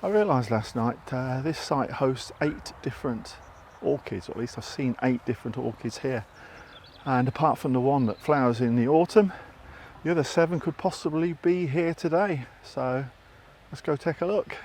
I realised last night this site hosts 8 different orchids, or at least I've seen 8 different orchids here. And apart from the one that flowers in the autumn, the other 7 could possibly be here today. So let's go take a look.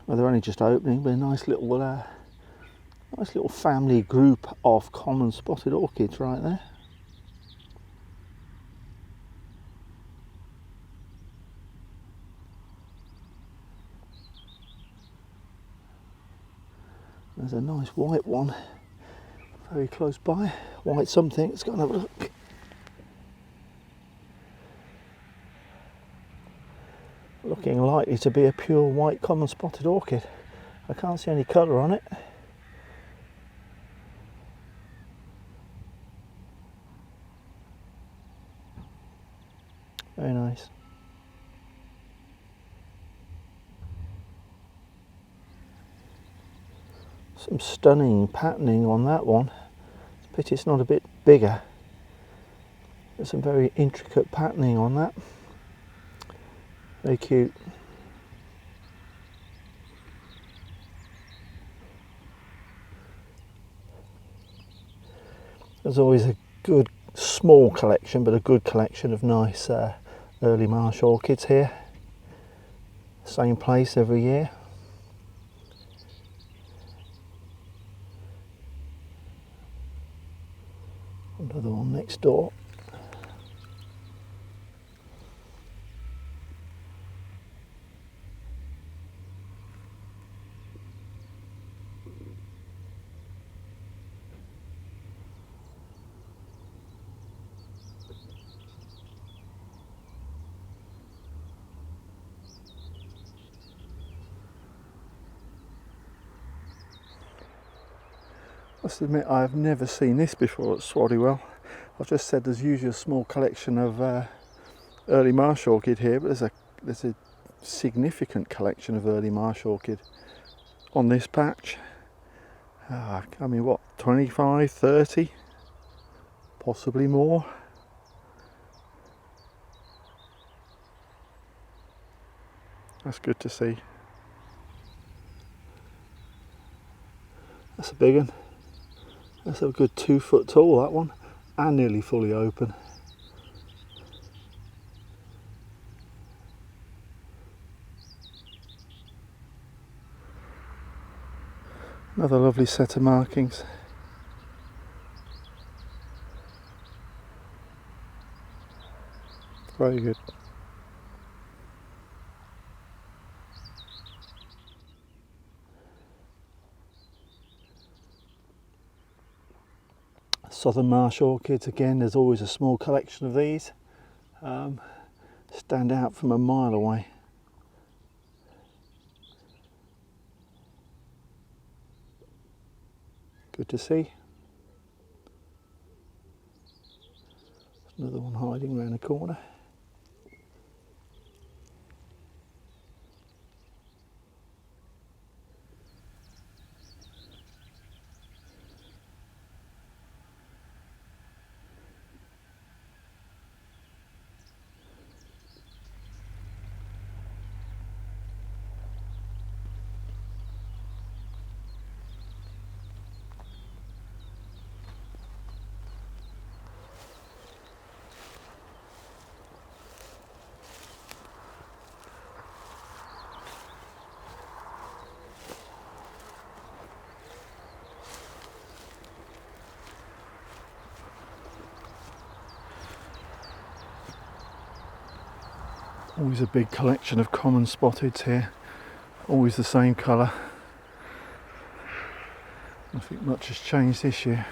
Well, they're only just opening, but a nice little family group of common spotted orchids right there. There's a nice white one very close by. White something, let's go and have a look. Looking likely to be a pure white common spotted orchid. I can't see any colour on it. Very nice. Some stunning patterning on that one. It's a pity it's not a bit bigger. There's some very intricate patterning on that. Very cute. There's always a good small collection, but a good collection of nice early Marsh orchids here. Same place every year. Another one next door. I must admit I've never seen this before at Swaddywell. I've just said there's usually a small collection of early Marsh orchid here, but there's a significant collection of early Marsh orchid on this patch. I mean, what, 25, 30, possibly more. That's good to see. That's a big one. That's a good 2 foot tall, that one, and nearly fully open. Another lovely set of markings. Very good. Southern Marsh orchids, again, there's always a small collection of these. Stand out from a mile away. Good to see. Another one hiding around the corner. Always a big collection of common spotted here, always the same colour. Nothing much has changed this year.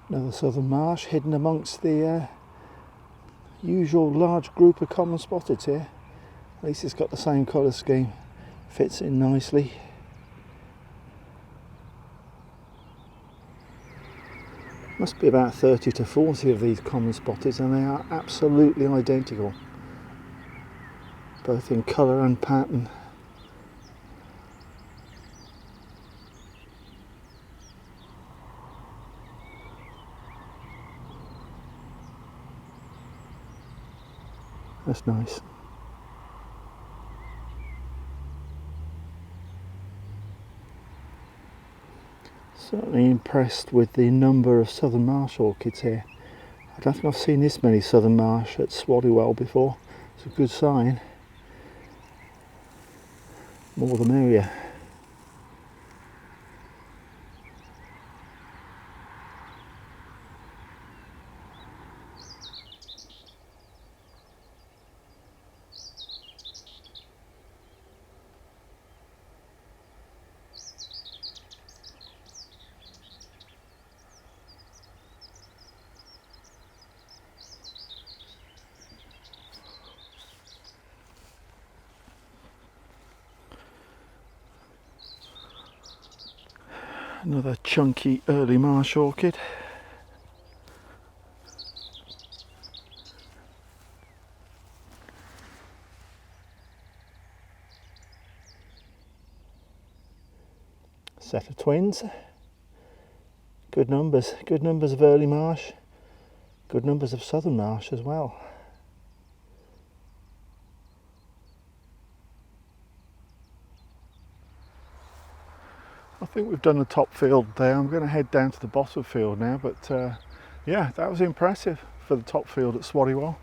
Another southern marsh hidden amongst the usual large group of common spotteds here. At least it's got the same colour scheme, fits in nicely. Must be about 30 to 40 of these common spotteds, and they are absolutely identical, both in colour and pattern. That's nice. Certainly impressed with the number of southern marsh orchids here. I don't think I've seen this many southern marsh at Swaddywell before. It's a good sign. More the merrier. Another chunky early marsh orchid. Set of twins. Good numbers of early marsh, good numbers of southern marsh as well. I think we've done the top field there. I'm going to head down to the bottom field now, but yeah, that was impressive for the top field at Swaddywell.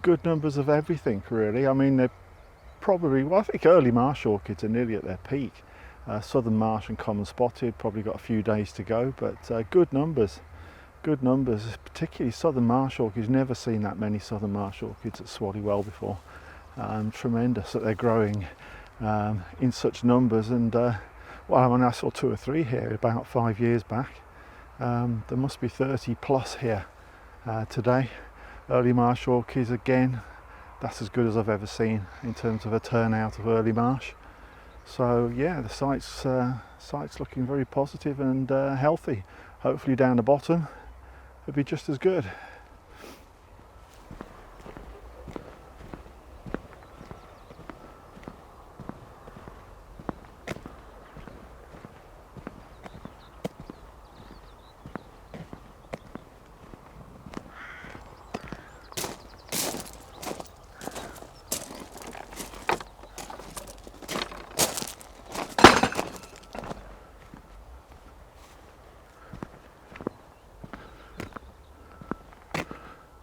Good numbers of everything really. I mean, they're probably, well, I think early marsh orchids are nearly at their peak. Southern marsh and common spotted probably got a few days to go, but good numbers, particularly southern marsh orchids. Never seen that many southern marsh orchids at Swaddywell before. Tremendous that they're growing in such numbers. And well, I mean, I saw 2 or 3 here about 5 years back. There must be 30 plus here today. Early marsh orchids again, that's as good as I've ever seen in terms of a turnout of early marsh. So yeah, the site's looking very positive and healthy. Hopefully down the bottom it'll be just as good.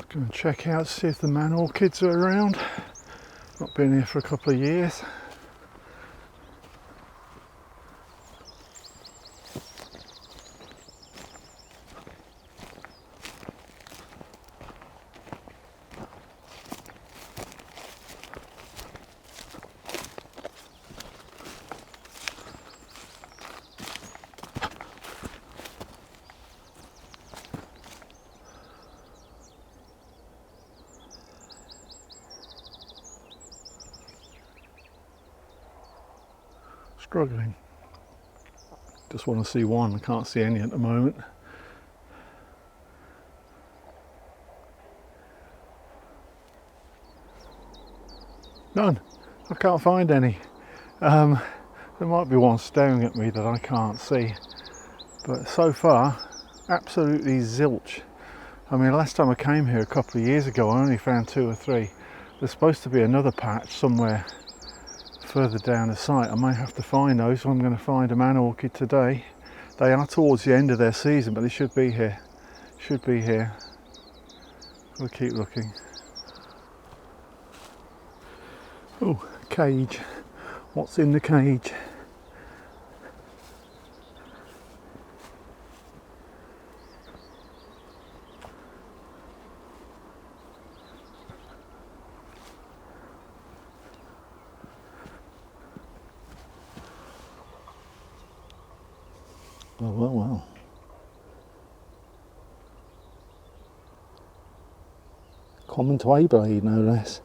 Going to check out, see if the man orchids are around. Not been here for a couple of years. Struggling. Just want to see one. I can't see any at the moment. None. I can't find any. There might be one staring at me that I can't see, but so far absolutely zilch. I mean, last time I came here a couple of years ago I only found 2 or 3. There's supposed to be another patch somewhere further down the site. I may have to find those, so I'm going to find a man orchid today. They are towards the end of their season, but they should be here. We'll keep looking. Oh, cage. what's in the cage. Oh, well. Common Twayblade, no less.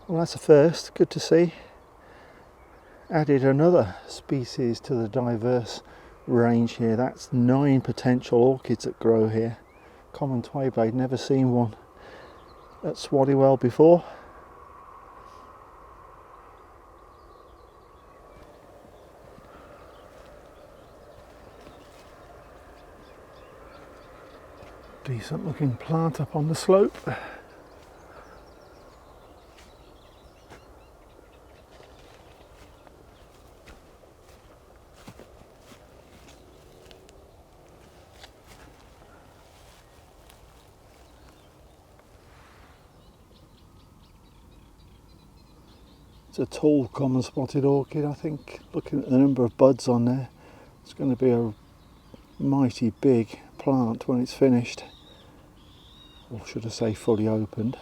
Well, that's a first, good to see. Added another species to the diverse range here. That's 9 potential orchids that grow here. Common Twayblade, never seen one at Swaddywell before. Decent looking plant up on the slope. It's a tall common spotted orchid, I think. Looking at the number of buds on there, it's going to be a mighty big plant when it's finished. Or should I say fully opened.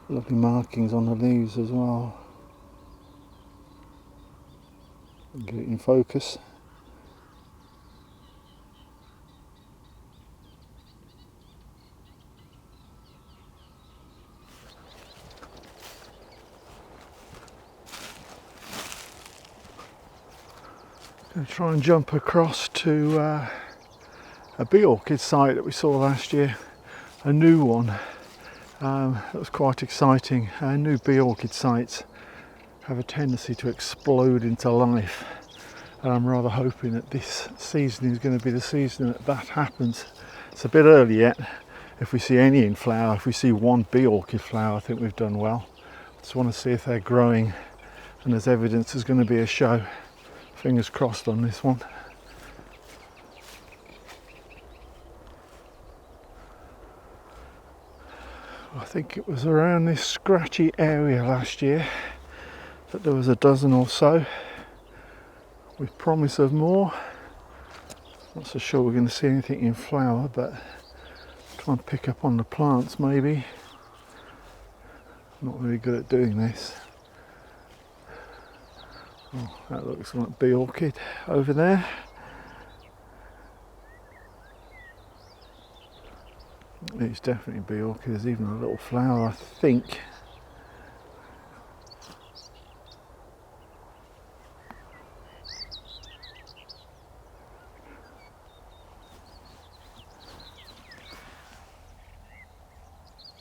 Lovely markings on the leaves as well. Get it in focus. Going to try and jump across to a bee orchid site that we saw last year, a new one. That was quite exciting. New bee orchid sites have a tendency to explode into life, and I'm rather hoping that this season is going to be the season that happens. It's a bit early yet. If we see any in flower, if we see one bee orchid flower, I think we've done well. Just want to see if they're growing, and there's evidence there's going to be a show. Fingers crossed on this one. I think it was around this scratchy area last year that there was a dozen or so, with promise of more. Not so sure we're going to see anything in flower, but try and pick up on the plants maybe. Not very good at doing this. Oh, that looks like bee orchid over there. It's definitely bee orchid. There's even a little flower, I think.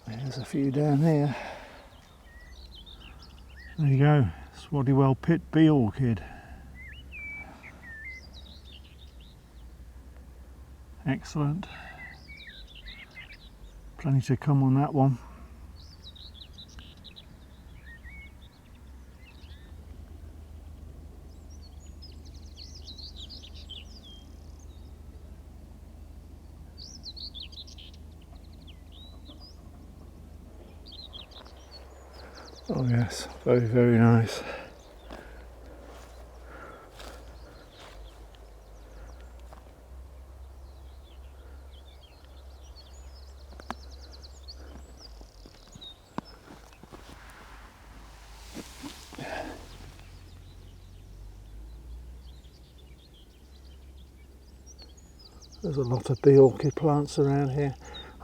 There's a few down here. There you go, Swaddywell Pit bee orchid. Excellent. Plenty to come on that one. Oh yes, very, very nice. There's a lot of bee orchid plants around here.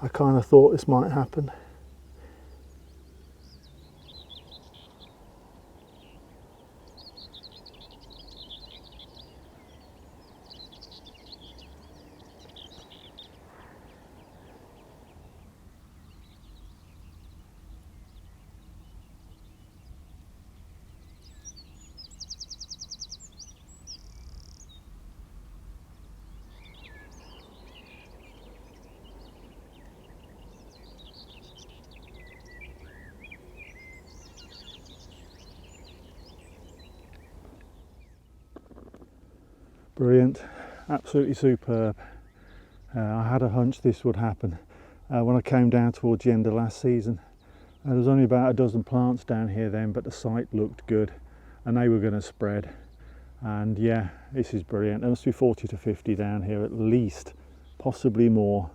I kind of thought this might happen. Brilliant, absolutely superb. I had a hunch this would happen. when I came down towards the end of last season. There was only about a dozen plants down here then, but the site looked good and they were going to spread. And yeah, this is brilliant. There must be 40 to 50 down here at least, possibly more.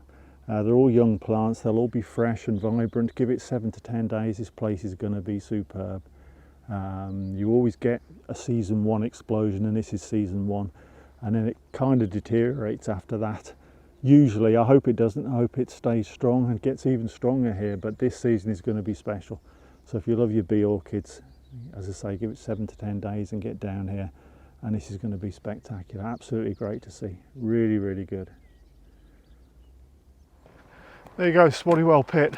They're all young plants, they'll all be fresh and vibrant. Give it 7 to 10 days, this place is going to be superb. You always get a season 1 explosion, and this is season 1, and then it kind of deteriorates after that. Usually, I hope it doesn't, I hope it stays strong and gets even stronger here, but this season is going to be special. So if you love your bee orchids, as I say, give it 7 to 10 days and get down here, and this is going to be spectacular. Absolutely great to see, really, really good. There you go, Swaddywell Pit.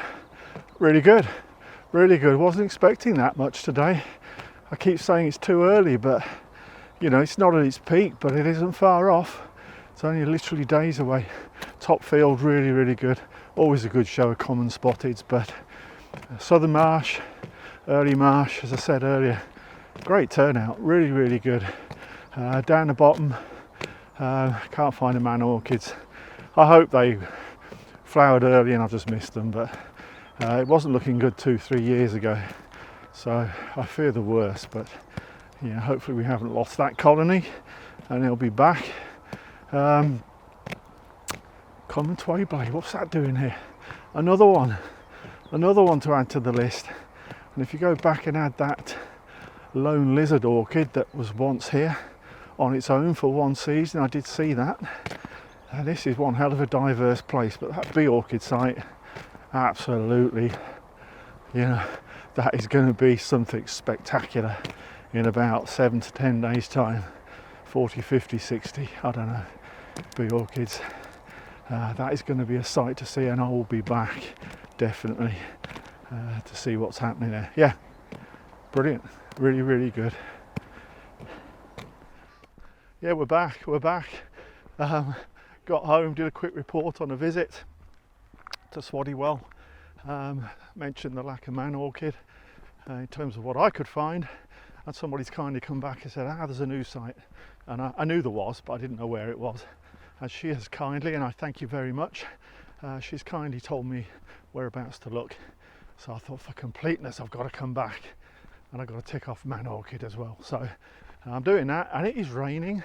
Really good, really good. Wasn't expecting that much today. I keep saying it's too early, but you know, it's not at its peak, but it isn't far off. It's only literally days away. Top field, really, really good. Always a good show of common spotteds, but Southern Marsh, early Marsh, as I said earlier, great turnout, really, really good. Down the bottom, can't find the man orchids. I hope they flowered early and I just missed them, but it wasn't looking good 2-3 years ago, so I fear the worst. But yeah, hopefully we haven't lost that colony and it'll be back. Common Twayblade, what's that doing here? Another one to add to the list. And if you go back and add that lone lizard orchid that was once here on its own for one season, I did see that. This is one hell of a diverse place, but that bee orchid site, absolutely, you know, that is going to be something spectacular in about 7 to 10 days time. 40, 50, 60, I don't know, bee orchids. That is going to be a sight to see, and I will be back definitely to see what's happening there. Yeah, brilliant, really, really good. Yeah, we're back. Got home, did a quick report on a visit to Swaddywell. Mentioned the lack of man orchid in terms of what I could find, and somebody's kindly come back and said, there's a new site. And I knew there was, but I didn't know where it was. And she has kindly, and I thank you very much, she's kindly told me whereabouts to look. So I thought, for completeness, I've got to come back and I've got to tick off man orchid as well. So I'm doing that, and it is raining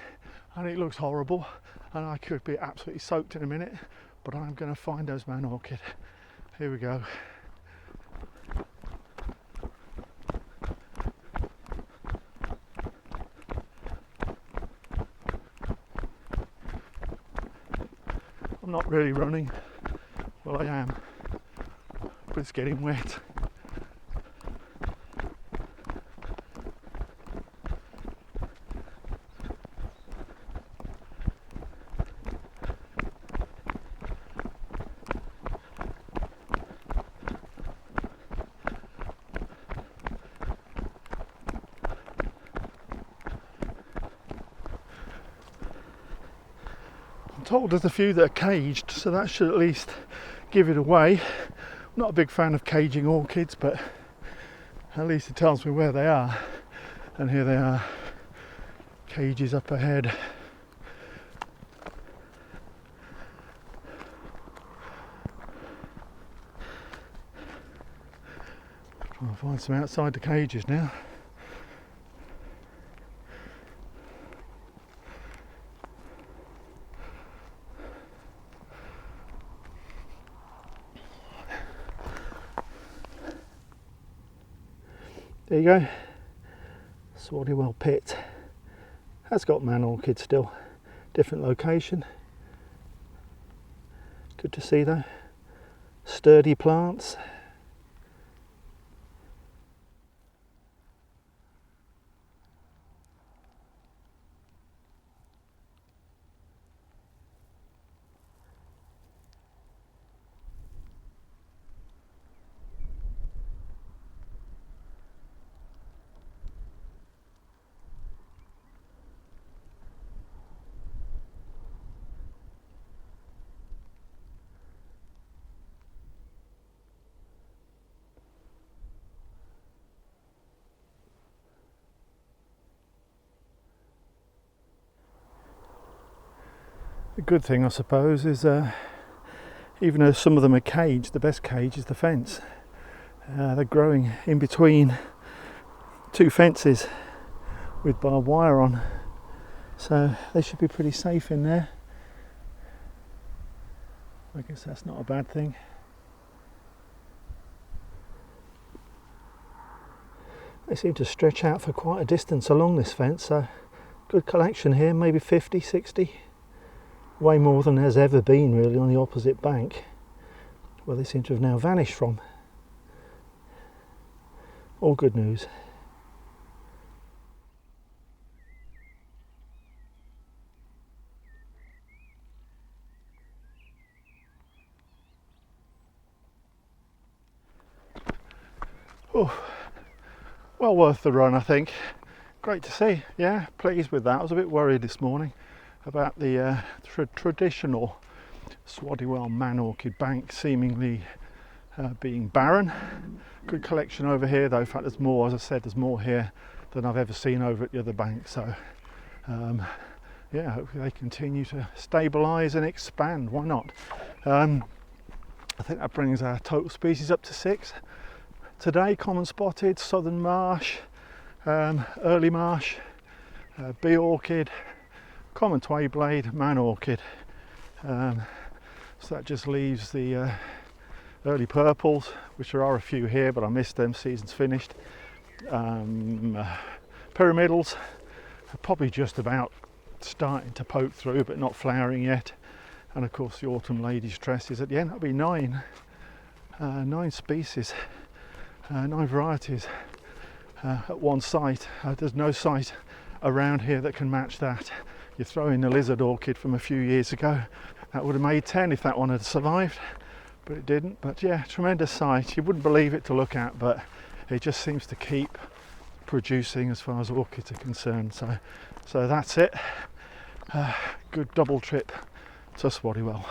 and it looks horrible and I could be absolutely soaked in a minute, but I'm going to find those man orchid. Here we go. I'm not really running, well I am, but it's getting wet. Told there's a few that are caged, so that should at least give it away. I'm not a big fan of caging orchids, but at least it tells me where they are. And here they are, cages up ahead. Trying to find some outside the cages now. There you go, Swaddywell Pit. Has got man orchid still, different location. Good to see though, sturdy plants. The good thing, I suppose, is even though some of them are caged, the best cage is the fence. They're growing in between two fences with barbed wire on, so they should be pretty safe in there. I guess that's not a bad thing. They seem to stretch out for quite a distance along this fence, so good collection here, maybe 50, 60. Way more than there's ever been really on the opposite bank, where they seem to have now vanished from. All good news. Oh, well worth the run, I think. Great to see. Yeah, pleased with that. I was a bit worried this morning about the traditional Swaddywell man orchid bank seemingly being barren. Good collection over here though. In fact, there's more, as I said, there's more here than I've ever seen over at the other bank. So yeah, hopefully they continue to stabilise and expand. Why not? I think that brings our total species up to 6. Today, common spotted, southern marsh, early marsh, bee orchid, common twayblade, man orchid. So that just leaves the early purples, which there are a few here, but I missed them, season's finished. Pyramidals are probably just about starting to poke through, but not flowering yet. And of course the autumn lady's tresses at the end. That'll be 9 species, 9 varieties at one site. There's no site around here that can match that. You throw in the lizard orchid from a few years ago, that would have made 10 if that one had survived, but it didn't. But yeah, tremendous site. You wouldn't believe it to look at, but it just seems to keep producing as far as orchids are concerned. So that's it. Good double trip to Swaddywell.